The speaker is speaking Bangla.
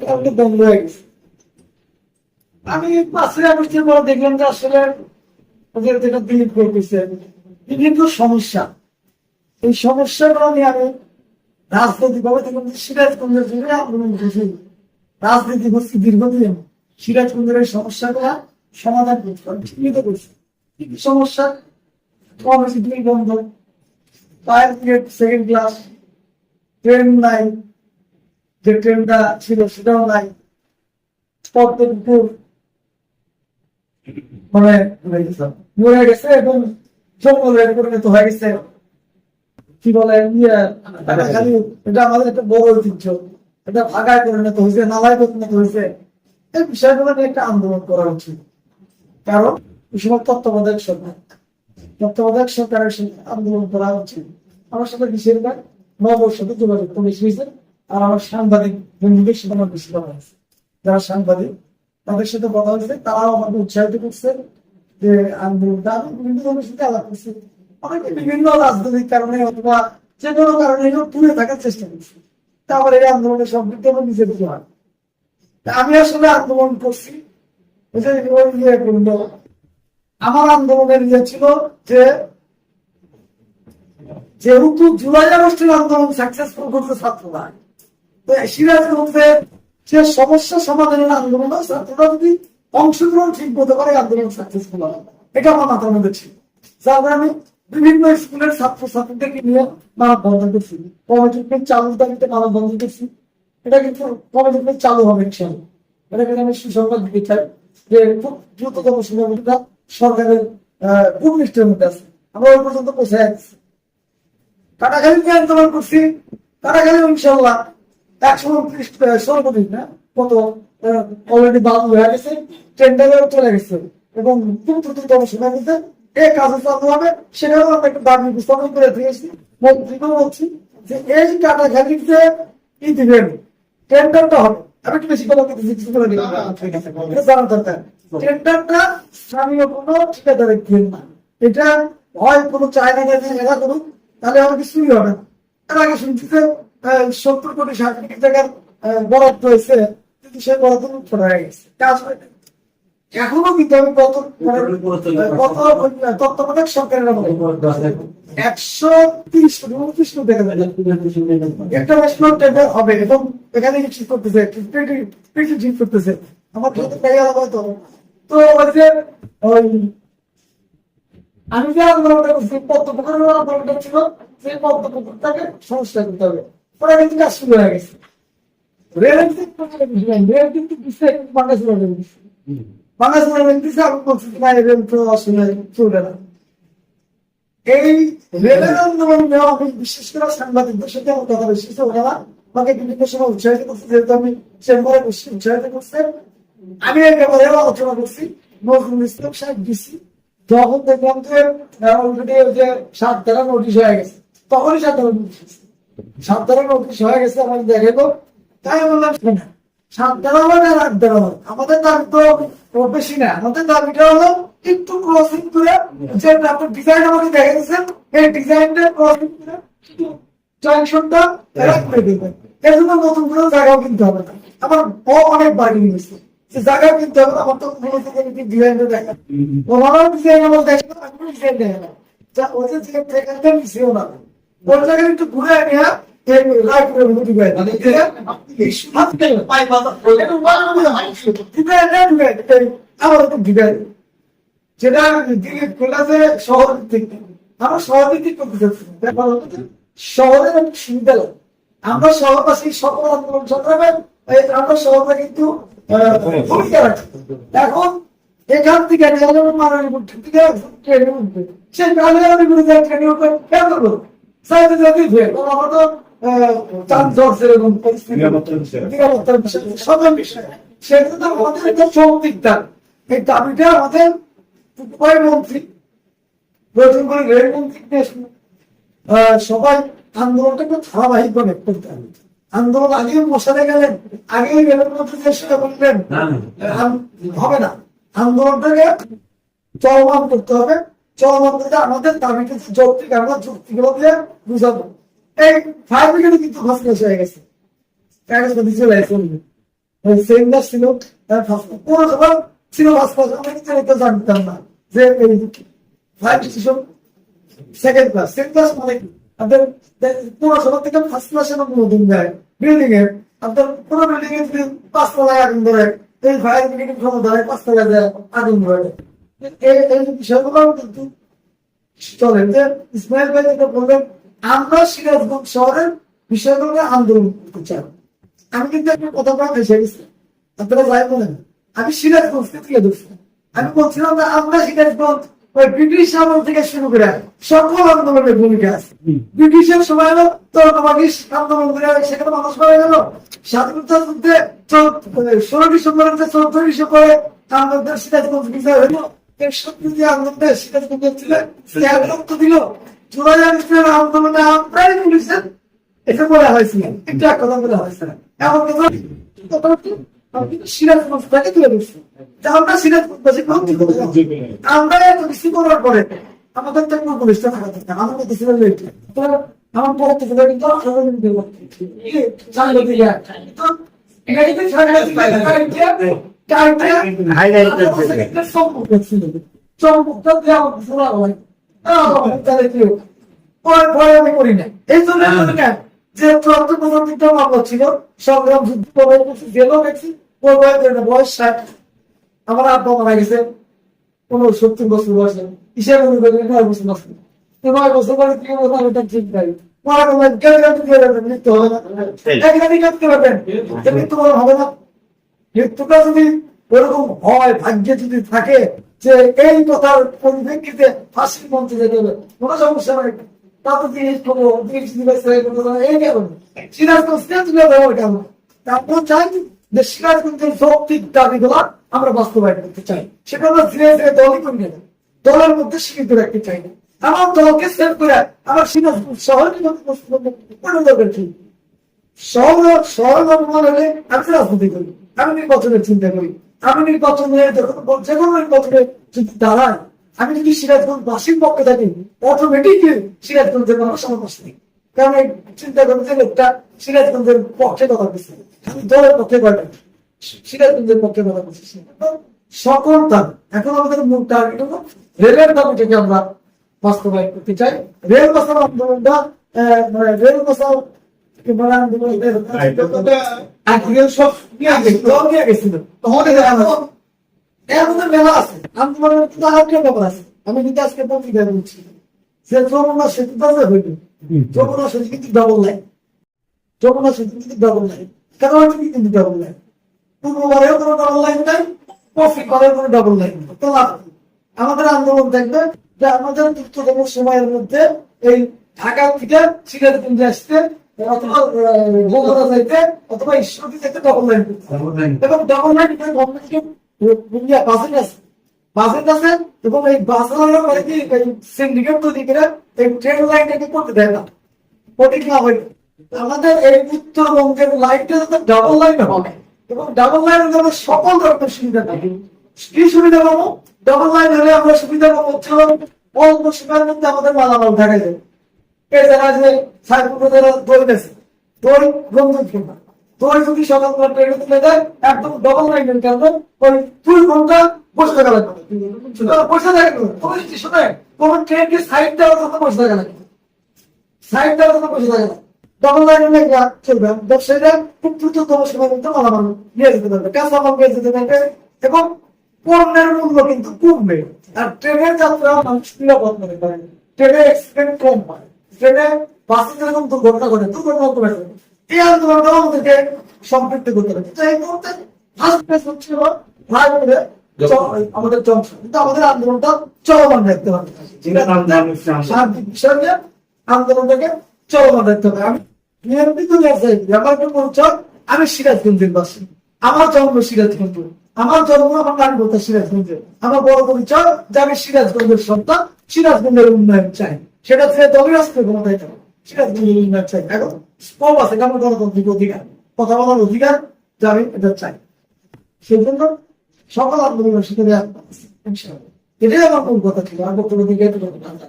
কারণে বন্ধ হয়ে গেছে। আমি 5ই আগস্টের পর দেখলাম যে আসলে ওদের যেটা বিলীন করতেছে বিভিন্ন সমস্যা, এই সমস্যাগুলো নিয়ে আমি রাজনৈতিক ভাবে দেখলাম যে সিরাজগঞ্জের জন্য আন্দোলন করছি, রাজনীতি করছি দীর্ঘদিন, সিরাজগঞ্জের এই সমস্যাগুলো সমাধান করতে পারি, চিহ্নিত করছি কি কি সমস্যা। কমিটি দুই বন্ধ, fire brigade second class, train নাই, যে ট্রেনটা ছিল সেটাও নাই, পদ্মের উপর মানে মরে গেছে এবং জঙ্গলের পরিণত হয়ে গেছে। কি বলে খালি এটা আমাদের একটা বড় ঐতিহ্য, এটা ভাগায় পরিণত হয়েছে, নালায় পরিণত হয়েছে। এই বিষয়গুলো নিয়ে একটা আন্দোলন করা উচিত, কারণ এই সময় তত্ত্বাবধায়ক সরকারের সাথে আন্দোলন করা উচিত। আমার সাথে বেশিরভাগ নবর সাথে যোগাযোগ করে এসেছে, আর আমার সাংবাদিক বন্ধুদের সাথে আমার বেশি কথা হয়েছে, যারা সাংবাদিক তাদের সাথে কথা হয়েছে, তারাও আমাকে উৎসাহিত করছে যে আন্দোলনটা। আমি বিভিন্ন জনের সাথে আলাপ করছি, অনেকে বিভিন্ন রাজনৈতিক কারণে অথবা যে কোনো কারণে দূরে থাকার চেষ্টা করছি, তারপরে এই আন্দোলনের সম্পৃক্ত আমার নিজের হয়। আমি আসলে আন্দোলন করছি, আমার আন্দোলনের ইয়ে ছিল যে যেহেতু জুলাই আগস্টের আন্দোলন সাকসেসফুল করতে ছাত্ররা, তো সিরাজগঞ্জের যে সমস্যা সমাধানের আন্দোলন ছাত্ররা যদি অংশগ্রহণ ঠিক মতো করে আন্দোলন সাকসেসফুল হবে, এটা আমার মাথার মধ্যে ছিল। যার আমি বিভিন্ন স্কুলের ছাত্রছাত্রীদেরকে নিয়ে মানববন্ধন করছি, কমিটমেন্ট চালুর দাবিতে মানববন্ধন করছি। এটা কিন্তু কমিটমেন্ট চালু হবে ইনশাআল্লাহ, এটাকে আমি সুসংবাদ দিতে চাই যে খুব দ্রুততম সময়ের মধ্যে সরকারের খুব নিষ্ঠের মধ্যে আছে, আমরা ওই পর্যন্ত পৌঁছে যাচ্ছি। কাটাখালী নিয়ে আন্দোলন করছি, কাটাখালী ইনশাআল্লাহ 129 সর্বদিন না কত অলরেডি বাদ হয়ে গেছে, টেন্ডারেও চলে গেছে এবং খুব দ্রুততম সময়ের মধ্যে এই কাজে চালু হবে। সেটাও আমরা একটা দাবি উপস্থাপন করে দিয়েছি, মন্ত্রীকেও বলছি যে এই কাটাখালীর যে কি দিবেন টেন্ডারটা হবে, আমি একটু বেশি কথা জানার দরকার। টেন্ডারটা স্থানীয় কোনো ঠিকাদারের দিন না, এটা হয় কোনো চায়না এরা করুক, তাহলে আমার কিছুই হবে না। তার আগে শুনছি যে 70 কোটি 60 কোটি টাকার বরাদ্দ হয়েছে, কিন্তু সেই বরাদ্দ হয়ে গেছে, কাজ হয় না এখনো। কিন্তু আমি তত্ত্বাবধায়ক সরকারের 130 কোটি 29 কোটি টাকা একটা ন্যাশনাল টেন্ডার হবে এবং এখানে ঠিক করতেছে, ঠিক করতেছে আমার হয়তো। তো ওই যে ওই আমি যে আন্দোলনটা করছি পদ্মপুকুরের আন্দোলনটা ছিল, সেই পদ্মপুকুরটাকে সংস্কার করতে হবে, ওরা কিন্তু কাজ শুরু হয়ে গেছে। রেল কিন্তু এই রেলের আন্দোলন আমি বিশেষ করে সাংবাদিকদের সাথে আমার কথা বেশি, ওনারা আমাকে বিভিন্ন সময় উৎসাহিত করছে, যেহেতু আমি চেম্বারে বেশি উৎসাহিত করছে। আমি এই ব্যাপারে আলোচনা করছি নজরুল ইসলাম সাহেব ডিসি, যখন দেখলাম যে অলরেডি যে 7 ধারা নোটিশ হয়ে গেছে, তখনই 7 ধারা নোটিশ 7 ধারা নোটিশ হয়ে গেছে আমাকে দেখাবো। তাই বললাম 7 ধারা হবে না 8 ধারা হবে, আমাদের দাবি তো বেশি না, আমাদের দাবিটা হলো একটু ক্রসিং করে যে আপনার ডিজাইন আমাকে দেখা দিচ্ছেন, এই ডিজাইনটা ক্রসিং করে জংশনটা করে দেবেন। এর জন্য নতুন কোনো জায়গাও কিনতে হবে না, আমার অনেক বার্গেনিং হয়েছে যে জায়গা কিনতে হবে, আমার তো ডিজাইনটা দেখা ওনারাও ডিজাইন আমার দেখলো, আমি ডিজাইন দেখা না যা ওদের যেখানটা মিশিয়েও না ওর জায়গায় একটু ঘুরে নিয়ে যেটা শহরের দিক আমরা শহরের দিক করতে চাচ্ছি, শহরের অনেক সুবিধা লাগে। আমরা শহরবাসী সকল আন্দোলন সংগ্রামে আমরা শহরটা কিন্তু ভূমিকা রাখি। এখন এখান থেকে ট্রেনে উঠবে, সেই ট্রেনে উঠবে কেন করবো আমার তো এই দাবিটা আমাদের মন্ত্রী প্রয়োজন করে রেলমন্ত্রী সবাই আন্দোলনটাকে ধারাবাহিক ভাবে করতে হবে। আন্দোলন আগেও বসাতে গেলেন, আগেই রেলমন্ত্রী চেষ্টা করলেন, হবে না। আন্দোলনটাকে চলমান করতে হবে, চলমান করতে আমাদের দাবিটা যৌক্তিক আমরা যুক্তিগুলো দিয়ে বুঝাবো। এই ফায়ার ব্রিগেডে কিন্তু হয়ে গেছে, সেন্টার ছিল পৌরসভা ছিল ফার্স্ট ক্লাস, আমরা কিন্তু এটা জানতাম না যে এই five division second class, second class মানে কি আপনার পৌরসভা থেকে ফার্স্ট ক্লাসের নতুন যায় বিল্ডিং এর, আপনার পুরো বিল্ডিং এর 5 তলায় আগুন ধরে, এই ফায়ার ব্রিগেড ক্ষমতায় 5 তলায় যায় আগুন ধরে। এই বিষয়গুলো কিন্তু চলে যে ইসমাইল ভাই যেটা বললেন, আমরা সিরাজগঞ্জ শহরের বিষয়গুলো আন্দোলন করতে চাই। আমি কিন্তু একটা কথা এসে গেছি, আপনারা যাই বলেন, আমি সিরাজগঞ্জকে তুলে ধরছি। আমি বলছিলাম যে আমরা সিরাজগঞ্জ ওই ব্রিটিশ আমল থেকে শুরু করে সকল আন্দোলনের ভূমিকা আছে। ব্রিটিশের সময় তর্কবাদী আন্দোলন করে সেখানে মানুষ মারা গেল, স্বাধীনতা যুদ্ধে 16 ডিসেম্বর 14 ডিসেম্বরে আমাদের সিরাজগঞ্জ বিজয় হইল। সত্যি আন্দোলনে সিরাজগঞ্জের ছিলেন রক্ত দিল, জুলাই আগস্টের আন্দোলনে আমরাই বলেছেন এটা বলা হয়েছিল, একটা কথা বলা হয়েছিল। এখন সিরাজগঞ্জটাকে তুলে দিচ্ছি, আমরা সিরাজগঞ্জবাসী আমরা এত বেশি করার পরে আমাদের তো কোনো প্রতিষ্ঠা থাকা দরকার। আমার কথা ছিল আমার পরে আমি করি না এই জন্য যে মামলা ছিল সংগ্রাম যুদ্ধ জেলও গেছি, বয়স 60, আমার আব্বা মারা গেছে 70 বছর বয়সে, হিসেবে 9 বছর বয়সে, 9 বছর পরে কি ওটা ঠিক নাই মৃত্যু হবে না, একদিনই কাটতে পারবেন, মৃত্যু হবে না। মৃত্যুটা যদি ওরকম হয়, ভাগ্যে যদি থাকে যে এই কথার পরিপ্রেক্ষিতে ফাঁসির মঞ্চে যেতে হবে, কোনো সমস্যা নাই। তাতে জিনিস করবো, এই কেমন সিরাজগঞ্জ তুলে দেবো কেমন। আমরা চাই যে সিরাজগঞ্জের যৌক্তিক দাবিগুলো আমরা বাস্তবায়ন করতে চাই, সেটা আমরা ধীরে ধীরে দলই করে নেব, দলের মধ্যে সীমিত রাখতে চাই না। আমার দলকে সেভ করে আমার সিরাজগঞ্জ শহরের শহর নর্মাল হলে আমি রাজনীতি করি, আমি নির্বাচনের চিন্তা করি, আমি নির্বাচনে যে কোনো নির্বাচনে যদি দাঁড়াই, আমি যদি সিরাজগঞ্জ বাসীর পক্ষে থাকি অটোমেটিকলি সিরাজগঞ্জের মানুষ আমার পাশে নেই। কারণ এই চিন্তা করেন যে লোকটা সিরাজগঞ্জের পক্ষে কথা বলছে, আমি দলের পক্ষে কথা সিরাজগঞ্জের পক্ষে কথা বলছি। সকল দাবি এখন আমাদের মূল টার্গেট হলো রেলের দাবিটাকে আমরা বাস্তবায়ন করতে চাই। রেল বাঁচাও আন্দোলনটা রেল বাঁচাও মেলা আছে, আন্দোলনের ব্যাপার আছে। আমি কিন্তু আজকে পত্রিকায় বলছি যে যমুনা সেতুটা যে হইল, যমুনা সেতু কিন্তু ডাবল লাইন, যমুনা সেতু কিন্তু ডাবল লাইন, কেন কিন্তু ডাবল লাইন, পূর্ববারেও কোনো ডাবল লাইন নাই, পশ্চিমবারেও কোনো ডাবল লাইন নেই। তো আমাদের আন্দোলন থাকবে যে আমাদের দ্রুততম সময়ের মধ্যে এই ঢাকা থেকে সিরাজগঞ্জে আসতে অথবা বগুড়া যাইতে অথবা ঈশ্বরদী থেকে ডাবল লাইন করতে, এবং ডাবল লাইন বাজেট আছে, বাজেট আছে, এবং এই বাজার কি সিন্ডিকেট তৈরি করে এই ট্রেন লাইনটাকে করতে দেয় না, প্রতীক না হইলে আমাদের এই উত্তরবঙ্গের লাইনটা যাতে ডাবল লাইন হবে, এবং ডাবল লাইন হলে সকল ধরনের সুবিধা থাকে। কি সুবিধা পাবো? ডাবল লাইন হলে আমরা সুবিধা পাবো অল্প সময়ের মধ্যে আমাদের মালামাল দেখা যায়। এই জায়গায় যে সাইকেল দই গেছে, দই গন্ধ কিনা, দই যদি সকালবেলা ট্রেনে তুলে দেয় একদম ডাবল লাইনের কারণে ওই 2 ঘন্টা বসে থাকা লাগবে, বসে থাকে স্টেশনে কোন ট্রেনকে সাইড দেওয়ার জন্য বসে থাকা লাগবে, সাইড দেওয়ার জন্য বসে থাকা লাগবে। ডাবল লাইনে চলবে, ব্যবসায়ীরা খুব দ্রুততম সময়ের মধ্যে মালামাল নিয়ে যেতে পারবে, কাঁচামাল নিয়ে যেতে পারবে, এবং পণ্যের মূল্য কিন্তু কমবে। আর ট্রেনের যাত্রা মানুষ নিরাপদ মনে করে, ট্রেনে অ্যাক্সিডেন্ট কম হয়, ট্রেনে বাসে যেরকম দুর্ঘটনা ঘটে দুর্ঘটনা কমে যাবে। এই আন্দোলনটা আমাদেরকে সম্পৃক্ত করতে হবে। এই মুহূর্তে ফার্স্ট পেজ হচ্ছে আমাদের জংশন, কিন্তু আমাদের আন্দোলনটা চলমান রাখতে হবে, শান্তি বিষয় নিয়ে আন্দোলনটাকে চলমান রাখতে হবে। আমি নিয়ন্ত্রিত আমার একটা পরিচয়, আমি সিরাজগঞ্জের বাসী, আমার জন্ম সিরাজগঞ্জ, আমার জন্ম আমার নারীবতা সিরাজগঞ্জে, আমার বড় পরিচয় যে আমি সিরাজগঞ্জের সন্তান, সিরাজগঞ্জের উন্নয়ন চাই, সেটা ছেড়ে দলের আসতে ক্ষমতায় যাবো, সিরাজগঞ্জের উন্নয়ন চাই। এখন স্কোপ আছে, কেমন গণতান্ত্রিক অধিকার, কথা বলার অধিকার, যে আমি এটা চাই। সেই জন্য সকল আন্দোলনের সাথে এটাই আমার কোন কথা ছিল, আর বক্তব্য দিকে